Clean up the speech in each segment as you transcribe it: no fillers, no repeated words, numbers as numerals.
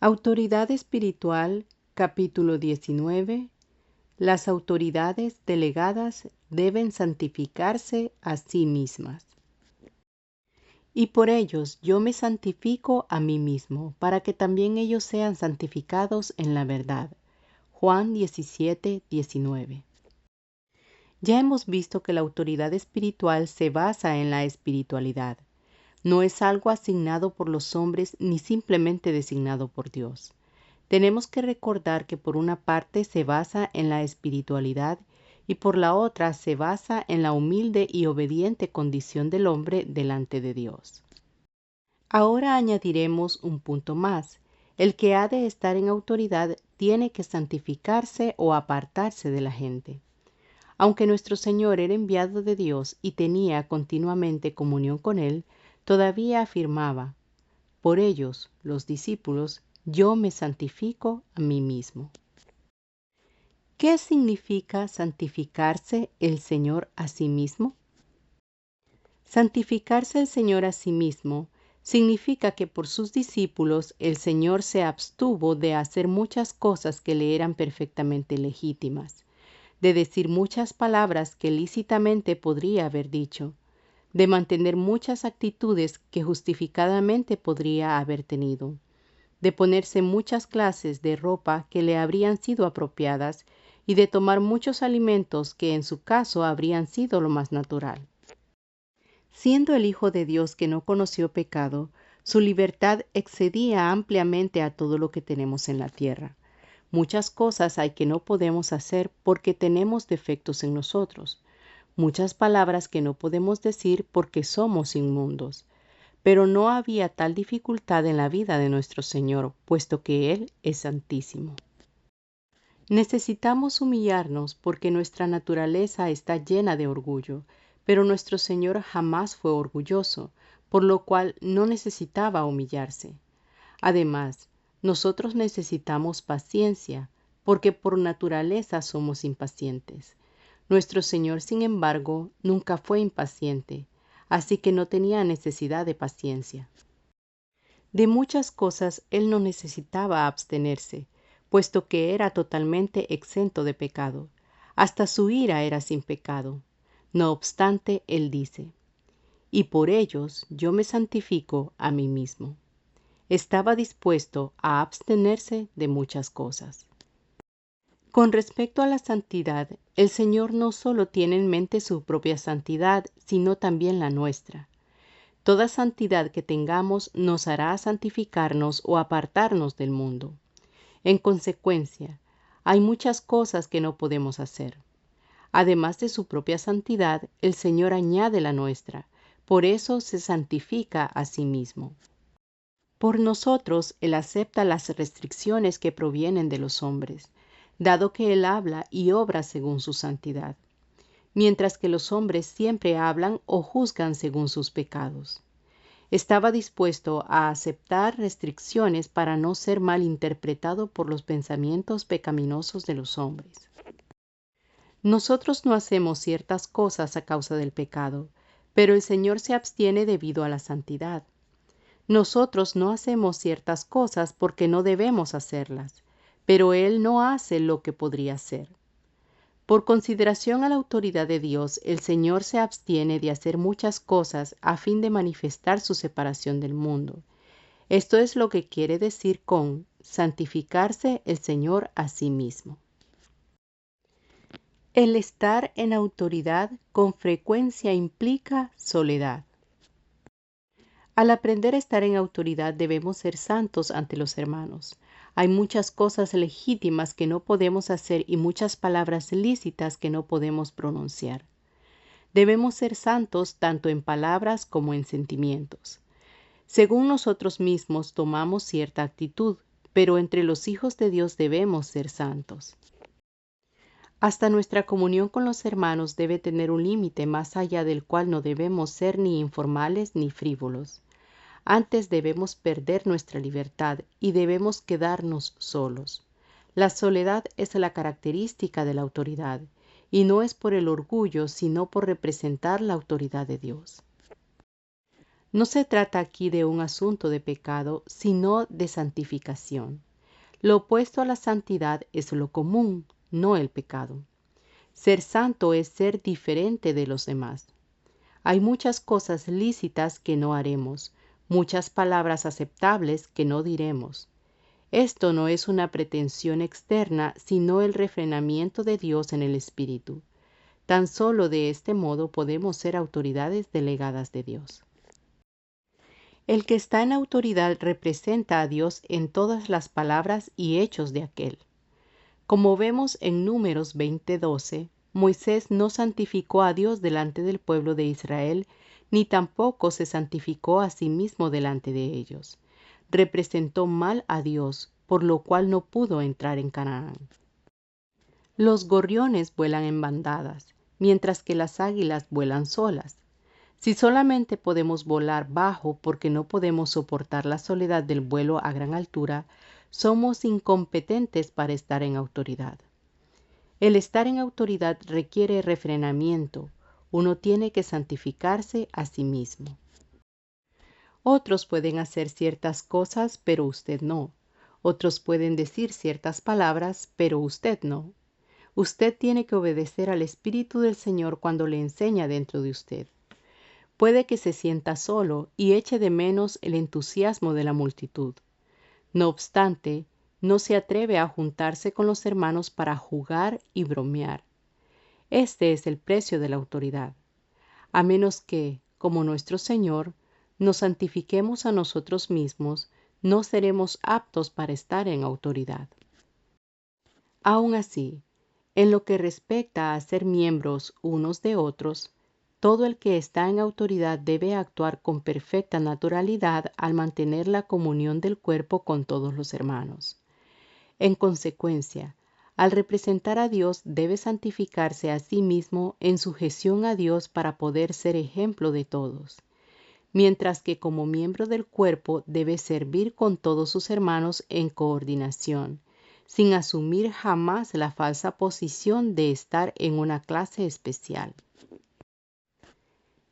Autoridad espiritual, capítulo 19. Las autoridades delegadas deben santificarse a sí mismas. Y por ellos yo me santifico a mí mismo, para que también ellos sean santificados en la verdad. Juan 17:19. Ya hemos visto que la autoridad espiritual se basa en la espiritualidad. No es algo asignado por los hombres ni simplemente designado por Dios. Tenemos que recordar que por una parte se basa en la espiritualidad y por la otra se basa en la humilde y obediente condición del hombre delante de Dios. Ahora añadiremos un punto más. El que ha de estar en autoridad tiene que santificarse o apartarse de la gente. Aunque nuestro Señor era enviado de Dios y tenía continuamente comunión con Él, todavía afirmaba: por ellos, los discípulos, yo me santifico a mí mismo. ¿Qué significa santificarse el Señor a sí mismo? Santificarse el Señor a sí mismo significa que por sus discípulos el Señor se abstuvo de hacer muchas cosas que le eran perfectamente legítimas, de decir muchas palabras que lícitamente podría haber dicho, de mantener muchas actitudes que justificadamente podría haber tenido, de ponerse muchas clases de ropa que le habrían sido apropiadas y de tomar muchos alimentos que en su caso habrían sido lo más natural. Siendo el Hijo de Dios que no conoció pecado, su libertad excedía ampliamente a todo lo que tenemos en la tierra. Muchas cosas hay que no podemos hacer porque tenemos defectos en nosotros. Muchas palabras que no podemos decir porque somos inmundos. Pero no había tal dificultad en la vida de nuestro Señor, puesto que Él es santísimo. Necesitamos humillarnos porque nuestra naturaleza está llena de orgullo, pero nuestro Señor jamás fue orgulloso, por lo cual no necesitaba humillarse. Además, nosotros necesitamos paciencia, porque por naturaleza somos impacientes. Nuestro Señor, sin embargo, nunca fue impaciente, así que no tenía necesidad de paciencia. De muchas cosas Él no necesitaba abstenerse, puesto que era totalmente exento de pecado. Hasta su ira era sin pecado. No obstante, Él dice: y por ellos yo me santifico a mí mismo. Estaba dispuesto a abstenerse de muchas cosas. Con respecto a la santidad, el Señor no solo tiene en mente su propia santidad, sino también la nuestra. Toda santidad que tengamos nos hará santificarnos o apartarnos del mundo. En consecuencia, hay muchas cosas que no podemos hacer. Además de su propia santidad, el Señor añade la nuestra. Por eso se santifica a sí mismo. Por nosotros, Él acepta las restricciones que provienen de los hombres, dado que Él habla y obra según su santidad, mientras que los hombres siempre hablan o juzgan según sus pecados. Estaba dispuesto a aceptar restricciones para no ser mal interpretado por los pensamientos pecaminosos de los hombres. Nosotros no hacemos ciertas cosas a causa del pecado, pero el Señor se abstiene debido a la santidad. Nosotros no hacemos ciertas cosas porque no debemos hacerlas, pero Él no hace lo que podría hacer. Por consideración a la autoridad de Dios, el Señor se abstiene de hacer muchas cosas a fin de manifestar su separación del mundo. Esto es lo que quiere decir con santificarse el Señor a sí mismo. El estar en autoridad con frecuencia implica soledad. Al aprender a estar en autoridad debemos ser santos ante los hermanos. Hay muchas cosas legítimas que no podemos hacer y muchas palabras lícitas que no podemos pronunciar. Debemos ser santos tanto en palabras como en sentimientos. Según nosotros mismos tomamos cierta actitud, pero entre los hijos de Dios debemos ser santos. Hasta nuestra comunión con los hermanos debe tener un límite más allá del cual no debemos ser ni informales ni frívolos. Antes debemos perder nuestra libertad y debemos quedarnos solos. La soledad es la característica de la autoridad, y no es por el orgullo, sino por representar la autoridad de Dios. No se trata aquí de un asunto de pecado, sino de santificación. Lo opuesto a la santidad es lo común, no el pecado. Ser santo es ser diferente de los demás. Hay muchas cosas lícitas que no haremos, muchas palabras aceptables que no diremos. Esto no es una pretensión externa, sino el refrenamiento de Dios en el Espíritu. Tan solo de este modo podemos ser autoridades delegadas de Dios. El que está en autoridad representa a Dios en todas las palabras y hechos de aquel. Como vemos en Números 20:12, Moisés no santificó a Dios delante del pueblo de Israel, ni tampoco se santificó a sí mismo delante de ellos. Representó mal a Dios, por lo cual no pudo entrar en Canaán. Los gorriones vuelan en bandadas, mientras que las águilas vuelan solas. Si solamente podemos volar bajo porque no podemos soportar la soledad del vuelo a gran altura, somos incompetentes para estar en autoridad. El estar en autoridad requiere refrenamiento. Uno tiene que santificarse a sí mismo. Otros pueden hacer ciertas cosas, pero usted no. Otros pueden decir ciertas palabras, pero usted no. Usted tiene que obedecer al Espíritu del Señor cuando le enseña dentro de usted. Puede que se sienta solo y eche de menos el entusiasmo de la multitud. No obstante, no se atreve a juntarse con los hermanos para jugar y bromear. Este es el precio de la autoridad. A menos que, como nuestro Señor, nos santifiquemos a nosotros mismos, no seremos aptos para estar en autoridad. Aun así, en lo que respecta a ser miembros unos de otros, todo el que está en autoridad debe actuar con perfecta naturalidad al mantener la comunión del cuerpo con todos los hermanos. En consecuencia, al representar a Dios debe santificarse a sí mismo en sujeción a Dios para poder ser ejemplo de todos, mientras que como miembro del cuerpo debe servir con todos sus hermanos en coordinación, sin asumir jamás la falsa posición de estar en una clase especial.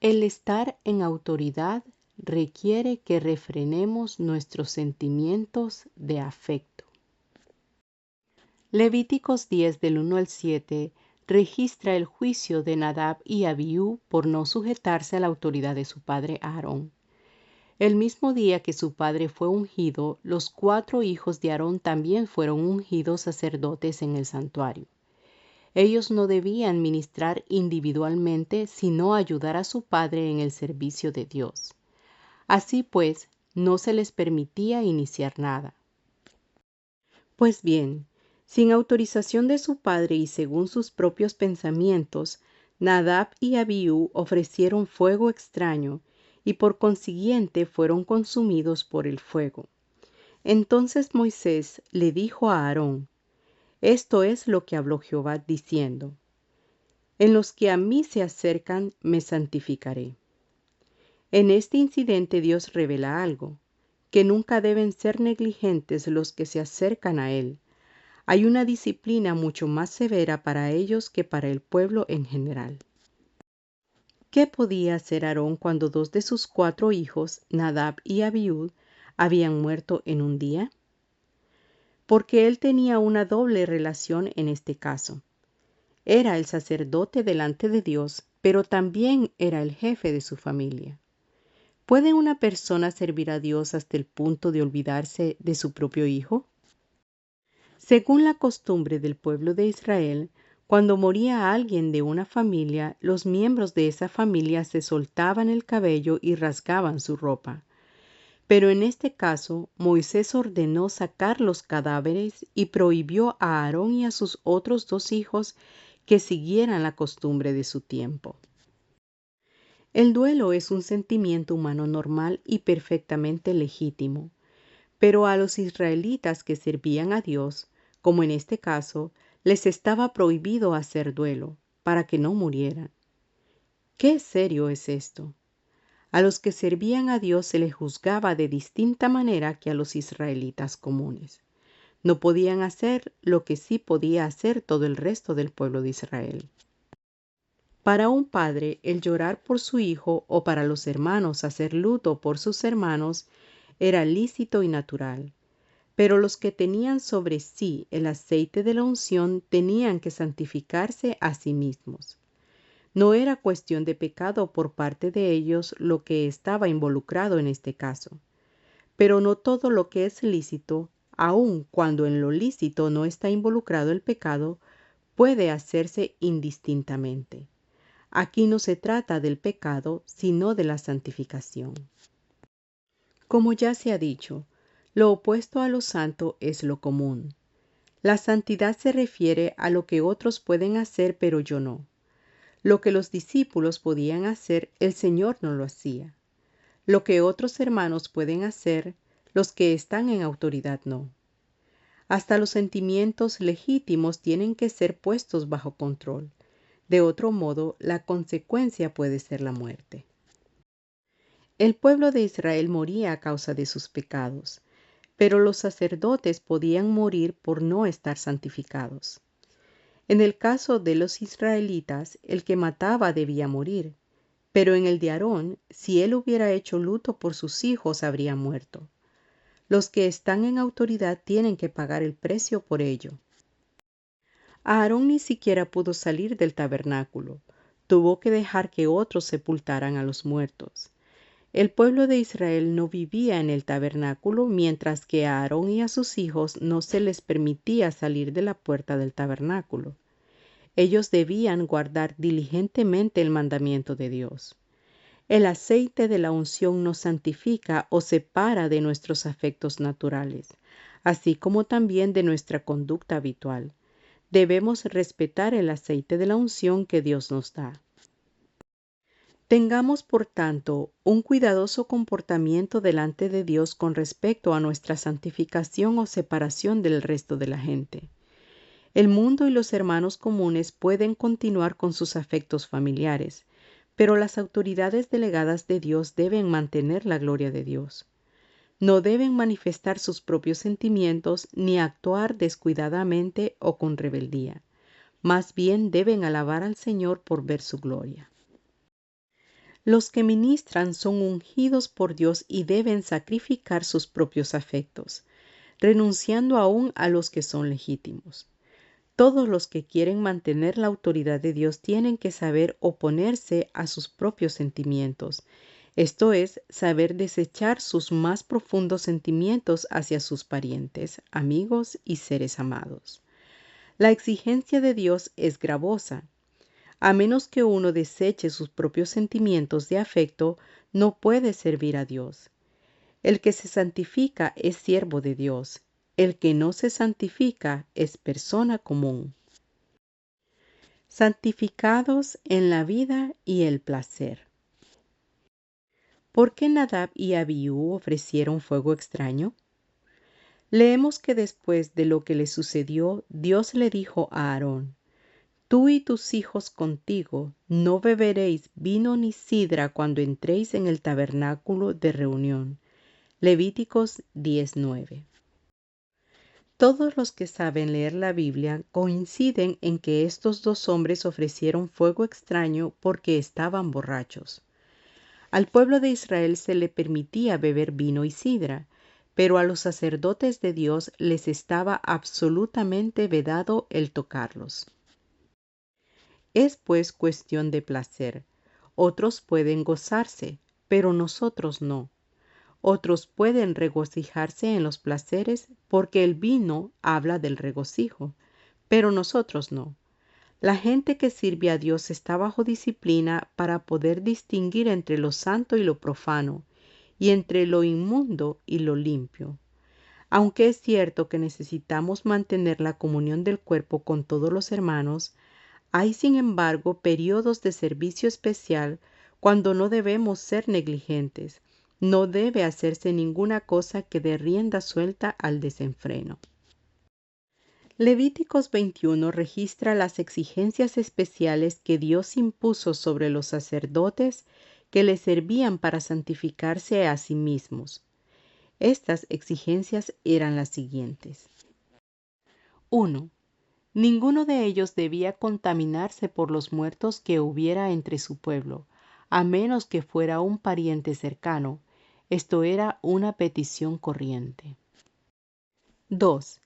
El estar en autoridad requiere que refrenemos nuestros sentimientos de afecto. Levíticos 10 del 1 al 7 registra el juicio de Nadab y Abiú por no sujetarse a la autoridad de su padre Aarón. El mismo día que su padre fue ungido, los 4 hijos de Aarón también fueron ungidos sacerdotes en el santuario. Ellos no debían ministrar individualmente, sino ayudar a su padre en el servicio de Dios. Así pues, no se les permitía iniciar nada. Pues bien, sin autorización de su padre y según sus propios pensamientos, Nadab y Abiú ofrecieron fuego extraño y por consiguiente fueron consumidos por el fuego. Entonces Moisés le dijo a Aarón: Esto es lo que habló Jehová diciendo: En los que a mí se acercan me santificaré. En este incidente Dios revela algo, que nunca deben ser negligentes los que se acercan a Él. Hay una disciplina mucho más severa para ellos que para el pueblo en general. ¿Qué podía hacer Aarón cuando 2 de sus 4 hijos, Nadab y Abiú, habían muerto en un día? Porque él tenía una doble relación en este caso. Era el sacerdote delante de Dios, pero también era el jefe de su familia. ¿Puede una persona servir a Dios hasta el punto de olvidarse de su propio hijo? Según la costumbre del pueblo de Israel, cuando moría alguien de una familia, los miembros de esa familia se soltaban el cabello y rasgaban su ropa. Pero en este caso, Moisés ordenó sacar los cadáveres y prohibió a Aarón y a sus otros 2 hijos que siguieran la costumbre de su tiempo. El duelo es un sentimiento humano normal y perfectamente legítimo, pero a los israelitas que servían a Dios, como en este caso, les estaba prohibido hacer duelo, para que no murieran. ¿Qué serio es esto? A los que servían a Dios se les juzgaba de distinta manera que a los israelitas comunes. No podían hacer lo que sí podía hacer todo el resto del pueblo de Israel. Para un padre, el llorar por su hijo o para los hermanos hacer luto por sus hermanos era lícito y natural. Pero los que tenían sobre sí el aceite de la unción tenían que santificarse a sí mismos. No era cuestión de pecado por parte de ellos lo que estaba involucrado en este caso. Pero no todo lo que es lícito, aun cuando en lo lícito no está involucrado el pecado, puede hacerse indistintamente. Aquí no se trata del pecado, sino de la santificación. Como ya se ha dicho, lo opuesto a lo santo es lo común. La santidad se refiere a lo que otros pueden hacer, pero yo no. Lo que los discípulos podían hacer, el Señor no lo hacía. Lo que otros hermanos pueden hacer, los que están en autoridad no. Hasta los sentimientos legítimos tienen que ser puestos bajo control. De otro modo, la consecuencia puede ser la muerte. El pueblo de Israel moría a causa de sus pecados, pero los sacerdotes podían morir por no estar santificados. En el caso de los israelitas, el que mataba debía morir, pero en el de Aarón, si él hubiera hecho luto por sus hijos, habría muerto. Los que están en autoridad tienen que pagar el precio por ello. Aarón ni siquiera pudo salir del tabernáculo. Tuvo que dejar que otros sepultaran a los muertos. El pueblo de Israel no vivía en el tabernáculo, mientras que a Aarón y a sus hijos no se les permitía salir de la puerta del tabernáculo. Ellos debían guardar diligentemente el mandamiento de Dios. El aceite de la unción nos santifica o separa de nuestros afectos naturales, así como también de nuestra conducta habitual. Debemos respetar el aceite de la unción que Dios nos da. Tengamos, por tanto, un cuidadoso comportamiento delante de Dios con respecto a nuestra santificación o separación del resto de la gente. El mundo y los hermanos comunes pueden continuar con sus afectos familiares, pero las autoridades delegadas de Dios deben mantener la gloria de Dios. No deben manifestar sus propios sentimientos ni actuar descuidadamente o con rebeldía. Más bien deben alabar al Señor por ver su gloria. Los que ministran son ungidos por Dios y deben sacrificar sus propios afectos, renunciando aún a los que son legítimos. Todos los que quieren mantener la autoridad de Dios tienen que saber oponerse a sus propios sentimientos, esto es, saber desechar sus más profundos sentimientos hacia sus parientes, amigos y seres amados. La exigencia de Dios es gravosa. A menos que uno deseche sus propios sentimientos de afecto, no puede servir a Dios. El que se santifica es siervo de Dios. El que no se santifica es persona común. Santificados en la vida y el placer. ¿Por qué Nadab y Abiú ofrecieron fuego extraño? Leemos que después de lo que le sucedió, Dios le dijo a Aarón: Tú y tus hijos contigo no beberéis vino ni sidra cuando entréis en el tabernáculo de reunión. Levíticos 10:9. Todos los que saben leer la Biblia coinciden en que estos dos hombres ofrecieron fuego extraño porque estaban borrachos. Al pueblo de Israel se le permitía beber vino y sidra, pero a los sacerdotes de Dios les estaba absolutamente vedado el tocarlos. Es pues cuestión de placer. Otros pueden gozarse, pero nosotros no. Otros pueden regocijarse en los placeres porque el vino habla del regocijo, pero nosotros no. La gente que sirve a Dios está bajo disciplina para poder distinguir entre lo santo y lo profano, y entre lo inmundo y lo limpio. Aunque es cierto que necesitamos mantener la comunión del cuerpo con todos los hermanos, hay sin embargo periodos de servicio especial cuando no debemos ser negligentes. No debe hacerse ninguna cosa que dé rienda suelta al desenfreno. Levíticos 21 registra las exigencias especiales que Dios impuso sobre los sacerdotes que le servían para santificarse a sí mismos. Estas exigencias eran las siguientes. 1. Ninguno de ellos debía contaminarse por los muertos que hubiera entre su pueblo, a menos que fuera un pariente cercano. Esto era una petición corriente. 2.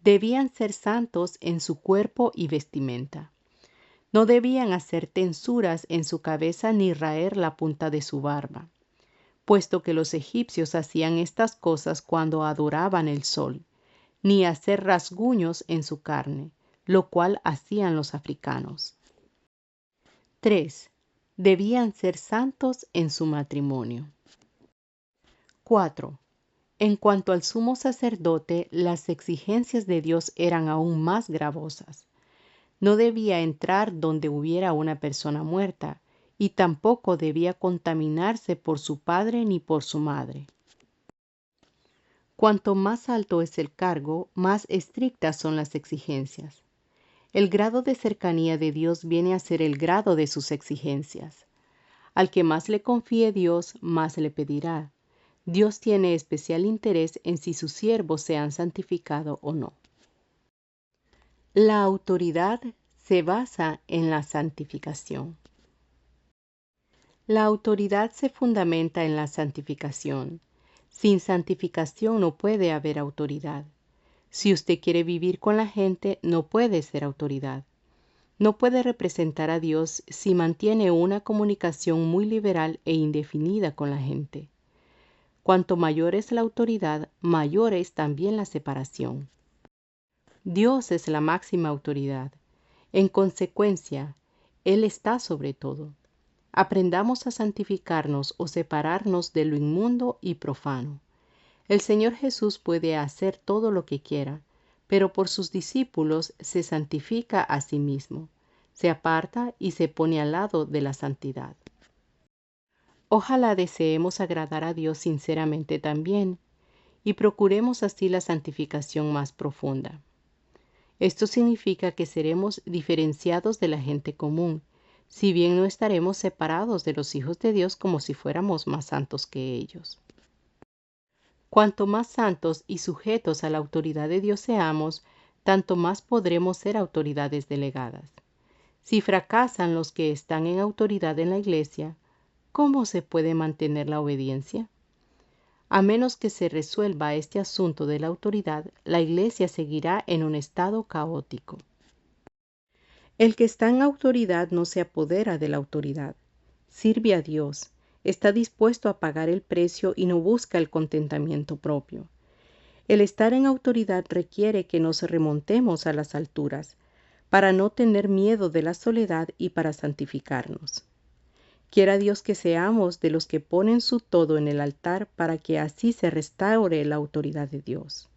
Debían ser santos en su cuerpo y vestimenta. No debían hacer tensuras en su cabeza ni raer la punta de su barba, puesto que los egipcios hacían estas cosas cuando adoraban el sol, ni hacer rasguños en su carne, lo cual hacían los africanos. 3. Debían ser santos en su matrimonio. 4. En cuanto al sumo sacerdote, las exigencias de Dios eran aún más gravosas. No debía entrar donde hubiera una persona muerta, y tampoco debía contaminarse por su padre ni por su madre. Cuanto más alto es el cargo, más estrictas son las exigencias. El grado de cercanía de Dios viene a ser el grado de sus exigencias. Al que más le confíe Dios, más le pedirá. Dios tiene especial interés en si sus siervos se han santificado o no. La autoridad se basa en la santificación. La autoridad se fundamenta en la santificación. Sin santificación no puede haber autoridad. Si usted quiere vivir con la gente, no puede ser autoridad. No puede representar a Dios si mantiene una comunicación muy liberal e indefinida con la gente. Cuanto mayor es la autoridad, mayor es también la separación. Dios es la máxima autoridad. En consecuencia, Él está sobre todo. Aprendamos a santificarnos o separarnos de lo inmundo y profano. El Señor Jesús puede hacer todo lo que quiera, pero por sus discípulos se santifica a sí mismo, se aparta y se pone al lado de la santidad. Ojalá deseemos agradar a Dios sinceramente también, y procuremos así la santificación más profunda. Esto significa que seremos diferenciados de la gente común, si bien no estaremos separados de los hijos de Dios como si fuéramos más santos que ellos. Cuanto más santos y sujetos a la autoridad de Dios seamos, tanto más podremos ser autoridades delegadas. Si fracasan los que están en autoridad en la iglesia, ¿cómo se puede mantener la obediencia? A menos que se resuelva este asunto de la autoridad, la iglesia seguirá en un estado caótico. El que está en autoridad no se apodera de la autoridad. Sirve a Dios, está dispuesto a pagar el precio y no busca el contentamiento propio. El estar en autoridad requiere que nos remontemos a las alturas, para no tener miedo de la soledad y para santificarnos. Quiera Dios que seamos de los que ponen su todo en el altar para que así se restaure la autoridad de Dios.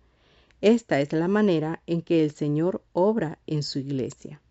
Esta es la manera en que el Señor obra en su iglesia.